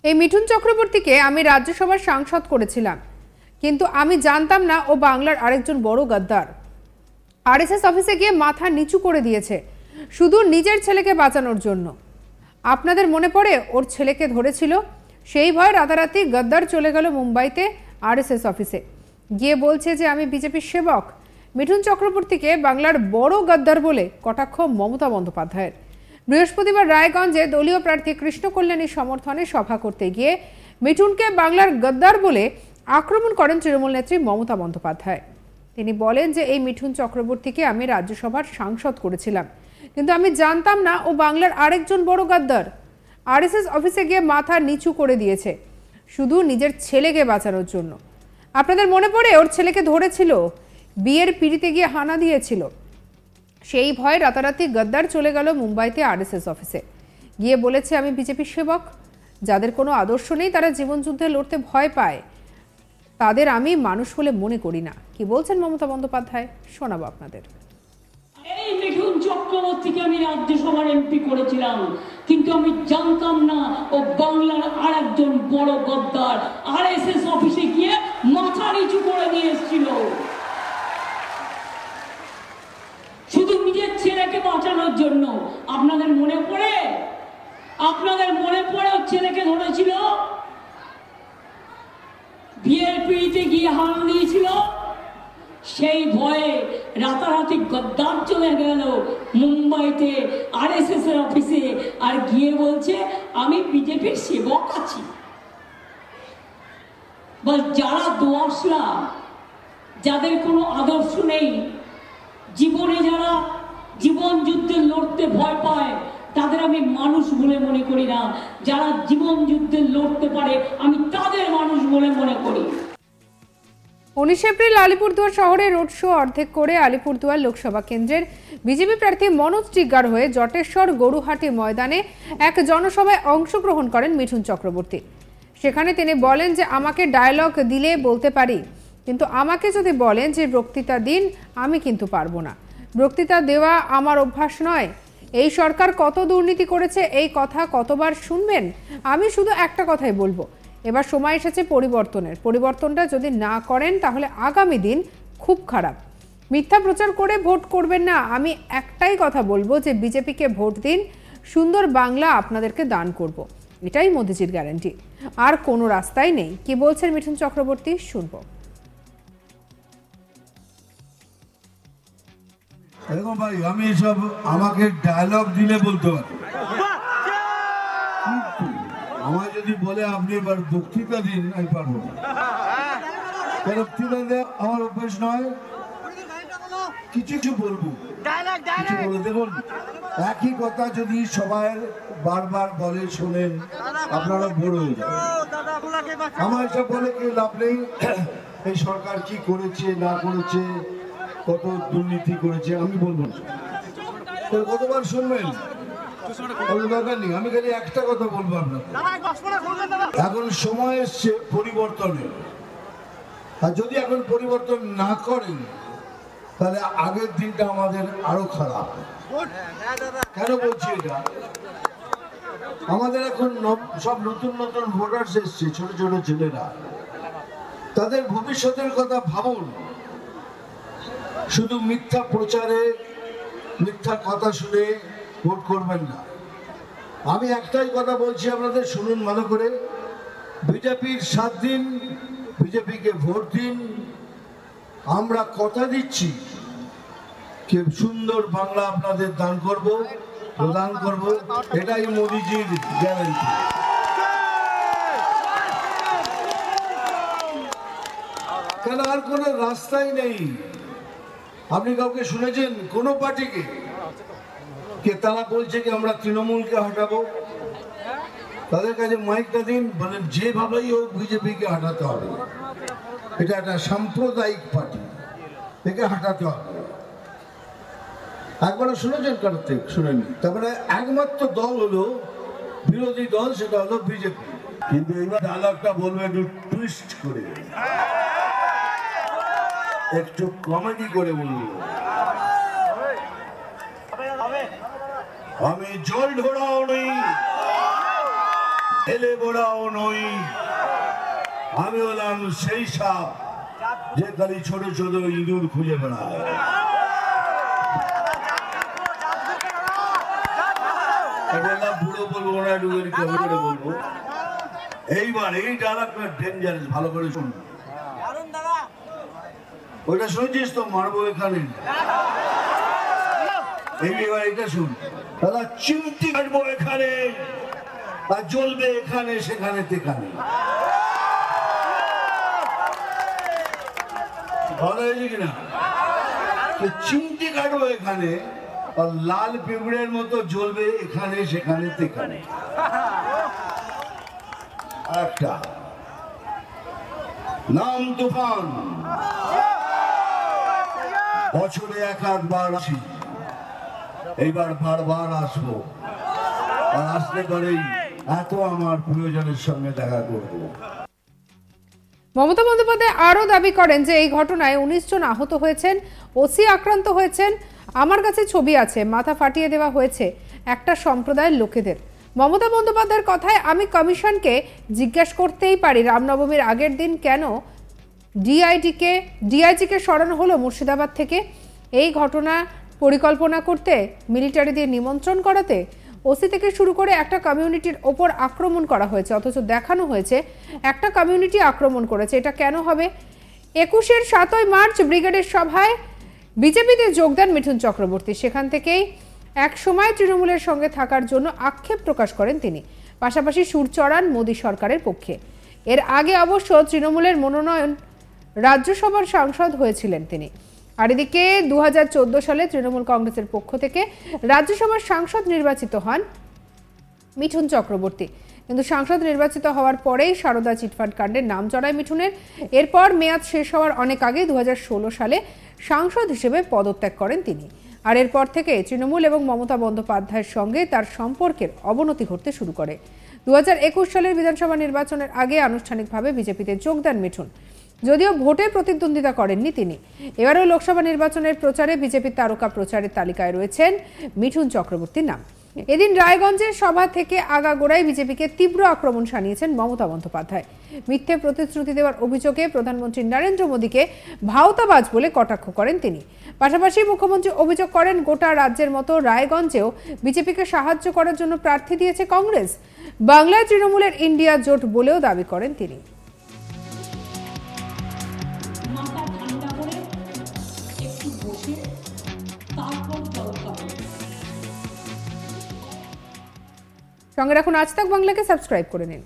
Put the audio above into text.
এই মিঠুন চক্রবর্তীকে আমি রাজ্যসভার সাংসদ করেছিলাম, কিন্তু আমি জানতাম না ও বাংলার আরেকজন বড় গদ্দার। আরএসএস অফিসে গিয়ে মাথা নিচু করে দিয়েছে শুধু নিজের ছেলেকে বাঁচানোর জন্য। আপনাদের মনে পড়ে ওর ছেলেকে ধরেছিল, সেই ভয়ে রাতারাতি গদ্দার চলে গেল মুম্বাইতে আরএসএস অফিসে গিয়ে বলছে যে আমি বিজেপির সেবক। মিঠুন চক্রবর্তীকে বাংলার বড় গদ্দার বলে কটাক্ষ মমতা বন্দ্যোপাধ্যায়ের। বৃহস্পতিবার রায়গঞ্জে দলীয় প্রার্থী কৃষ্ণ কল্যাণীর সমর্থনে সভা করতে গিয়ে মিঠুনকে বাংলার গদ্দার বলে আক্রমণ করেন তৃণমূল নেত্রী মমতা বন্দ্যোপাধ্যায়। তিনি বলেন যে এই মিঠুন চক্রবর্তীকে আমি রাজ্যসভার সাংসদ করেছিলাম, কিন্তু আমি জানতাম না ও বাংলার আরেকজন বড় গদ্দার। আরএসএস অফিসে গিয়ে মাথা নিচু করে দিয়েছে শুধু নিজের ছেলেকে বাঁচানোর জন্য। আপনাদের মনে পড়ে ওর ছেলেকে ধরেছিল, বিয়ের পিড়িতে গিয়ে হানা দিয়েছিল। সেই ভয়ে রাতারাতি গদ্দার চলে গেল মুম্বাইতে আরএসএস অফিসে গিয়ে বলেছে আমি বিজেপির সেবক। যাদের কোনো আদর্শ নেই তারা জীবনযুদ্ধে লড়তে ভয় পায়, তাদের আমি মানুষ বলে মনে করি না। কি বলছেন মমতা বন্দ্যোপাধ্যায়, শোনাবো আপনাদের। এই মিঠুন চক্রবর্তীকে আমি রাজ্যসভার এমপি করেছিলাম, কিন্তু আমি জানতাম না ও বাংলার আরেকজন বড় গদ্দার। আরএসএস অফিসে গিয়ে মাথা নিচু করে দিয়ে এসেছিল শুধু নিজের ছেলেকে বাঁচানোর জন্য। আপনাদের মনে পড়ে ওর ছেলেকে ধরেছিল, বিয়ের পিড়িতে গিয়ে হানা দিয়েছিল। সেই ভয়ে রাতারাতি গদ্দার চলে গেল মুম্বাইতে আরএসএস এর অফিসে আর গিয়ে বলছে আমি বিজেপির সেবক আছি। বল যারা দোয়াশরা, যাদের কোনো আদর্শ নেই, জীবনে যারা জীবন যুদ্ধে লড়তে ভয় পায়, তাদের আমি মানুষ বলে মনে করি না। যারা জীবন যুদ্ধে লড়তে পারে আমি তাদের মানুষ বলে মনে করি। 19 এপ্রিল আলিপুরদুয়ার শহরে রোড শো অর্ধেক করে আলিপুরদুয়ার লোকসভা কেন্দ্রের বিজেপি প্রার্থী মনোজ টিগ্গার হয়ে জটেশ্বর গরুহাটি ময়দানে এক জনসভায় অংশগ্রহণ করেন মিঠুন চক্রবর্তী। সেখানে তিনি বলেন যে আমাকে ডায়লগ দিলে বলতে পারি, কিন্তু আমাকে যদি বলেন যে বক্তৃতা দিন, আমি কিন্তু পারবো না। বক্তৃতা দেওয়া আমার অভ্যাস নয়। এই সরকার কত দুর্নীতি করেছে এই কথা কতবার শুনবেন? আমি শুধু একটা কথাই বলবো, এবার সময় এসেছে পরিবর্তনের। পরিবর্তনটা যদি না করেন তাহলে আগামী দিন খুব খারাপ। মিথ্যা প্রচার করে ভোট করবেন না। আমি একটাই কথা বলবো যে বিজেপিকে ভোট দিন, সুন্দর বাংলা আপনাদেরকে দান করব। এটাই মোদিজির গ্যারান্টি, আর কোনো রাস্তাই নেই। কি বলছেন মিঠুন চক্রবর্তী, শুনবো। দেখুন ভাই, আমি এসব আমাকে ডায়লগ দিলে বলতে পারি, আমায় যদি বলে আপনি এবার বক্তৃতা দিন, আমি পারবো না। বক্তৃতা দেওয়া আমার অভ্যেস নয়। কিছু বলবো, কিছু বলে দেখুন, একই কথা যদি সবাই বারবার বলে শোনেন, আপনারা বড় হয়ে যাবেন। আমার এসব বলে কি লাভ নেই। এই সরকার কি করেছে না করেছে, কত দুর্নীতি করেছে আমি বলবো না। কতবার শুনবেন দরকার নেই। আমি খালি একটা কথা বলবো আপনাকে, এখন সময় এসছে পরিবর্তনের। আর যদি এখন পরিবর্তন না করেন তাহলে আগের দিনটা আমাদের আরো খারাপ। কেন বলছি এটা? আমাদের এখন সব নতুন নতুন ভোটার্স এসছে, ছোট ছোট ছেলেরা, তাদের ভবিষ্যতের কথা ভাবুন। শুধু মিথ্যা প্রচারে, মিথ্যা কথা শুনে ভোট করবেন না। আমি একটাই কথা বলছি, আপনাদের শুনুন ভালো করে। বিজেপির 7 দিন, বিজেপিকে ভোট দিন। আমরা কথা দিচ্ছি যে সুন্দর বাংলা আপনাদের দান করব, প্রদান করব। এটাই মোদিজির গ্যারান্টি। কেন আর কোনো রাস্তাই নেই। আপনি কাউকে শুনেছেন কোন পার্টিকে কে তারা বলছে কি আমরা তৃণমূলকে হটাবো? তাদের কাছে মাইকটা দিন, বলেন যেভাবেই হোক বিজেপিকে হটাতে হবে। এটা একটা সাম্প্রদায়িক পার্টি, একে হটাতে হবে। একবার শুনেছেন কারোর থেকে? শুনেনি। তারপরে একমাত্র দল হলো বিরোধী দল, সেটা হলো বিজেপি। কিন্তু এবার ডায়লগটা বলবে একটু টুইস্ট করে, একটু কমেডি করে বলবো। আমি জল ঢোড়াও নেই, এলে বড়াও নই, আমি হলাম সেই সাপ যে খালি ছোট ছোট ইঁদুর খুঁজে বেড়ায়। বুড়ো বলবো না, করে বলবো। এইবার এই ডায়লগটা ডেঞ্জারাস, ভালো করে শুন। ওইটা শুনছিস তো? মারবো এখানে। এইবার এটা শুন, দাদা চিমটি কাটবো এখানে আর জ্বলবে এখানে সেখানে তেখানে। ভালো হয়েছে কিনা? চিমটি কাটবো এখানে আর লাল পিঁপড়ের মতো জ্বলবে এখানে সেখানে তেখানে। একটা নাম তুফান, বছরে এক আধবার আসি, এইবার বারবার আসবো, আর আসলে পরেই এত আমার প্রিয়জনের সঙ্গে দেখা করবো। মমতা বন্দ্যোপাধ্যায় আরও দাবি করেন যে এই ঘটনায় 19 জন আহত হয়েছেন, ওসি আক্রান্ত হয়েছেন। আমার কাছে ছবি আছে, মাথা ফাটিয়ে দেওয়া হয়েছে একটা সম্প্রদায়ের লোকেদের। মমতা বন্দ্যোপাধ্যায়ের কথায় আমি কমিশনকে জিজ্ঞাসা করতেই পারি, রামনবমীর আগের দিন কেন ডিআইজিকে সরানো হলো মুর্শিদাবাদ থেকে? এই ঘটনা পরিকল্পনা করতে, মিলিটারি দিয়ে নিমন্ত্রণ করাতে? ওসি থেকে শুরু করে একটা কমিউনিটির ওপর আক্রমণ করা হয়েছে, অথচ দেখানো হয়েছে একটা কমিউনিটি আক্রমণ করেছে। এটা কেন হবে? 21-এর 7ই মার্চ ব্রিগেডের সভায় বিজেপিতে যোগদান মিঠুন চক্রবর্তী। সেখান থেকেই এক সময় তৃণমূলের সঙ্গে থাকার জন্য আক্ষেপ প্রকাশ করেন তিনি, পাশাপাশি সুর চড়ান মোদী সরকারের পক্ষে। এর আগে অবশ্য তৃণমূলের মনোনয়ন রাজ্যসভার সাংসদ হয়েছিলেন তিনি। আর এদিকে 2014 সালে তৃণমূল কংগ্রেসের পক্ষ থেকে রাজ্যসভার সাংসদ নির্বাচিত হন মিঠুন চক্রবর্তী। কিন্তু সাংসদ নির্বাচিত হওয়ার পরেই সারদা চিটফান্ড কাণ্ডের নাম জড়ায় মিঠুনের। এরপর মেয়াদ শেষ হওয়ার অনেক আগে 2016 সালে সাংসদ হিসেবে পদত্যাগ করেন তিনি। আর এরপর থেকে তৃণমূল এবং মমতা বন্দ্যোপাধ্যায়ের সঙ্গে তার সম্পর্কের অবনতি ঘটতে শুরু করে। 2021 সালের বিধানসভা নির্বাচনের আগে আনুষ্ঠানিকভাবে বিজেপিতে যোগ দেন মিঠুন, যদিও ভোটে প্রতিদ্বন্দ্বিতা করেননি তিনি। এবারও লোকসভা নির্বাচনের প্রচারে বিজেপির তারকা প্রচারের তালিকায় রয়েছেন মিঠুন চক্রবর্তীর নাম। এদিন রায়গঞ্জের সভা থেকে আগাগোড়ায় বিজেপিকে তীব্র আক্রমণ শানিয়েছেন মমতা বন্দ্যোপাধ্যায়। মিথ্যে প্রতিশ্রুতি দেওয়ার অভিযোগে প্রধানমন্ত্রী নরেন্দ্র মোদীকে ভাওতাবাজ বলে কটাক্ষ করেন তিনি। পাশাপাশি মুখ্যমন্ত্রী অভিযোগ করেন, গোটা রাজ্যের মতো রায়গঞ্জেও বিজেপিকে সাহায্য করার জন্য প্রার্থী দিয়েছে কংগ্রেস। বাংলায় তৃণমূলের ইন্ডিয়া জোট বলেও দাবি করেন তিনি। সঙ্গে রাখুন আজ তাক বাংলাকে, সাবস্ক্রাইব করে নিন।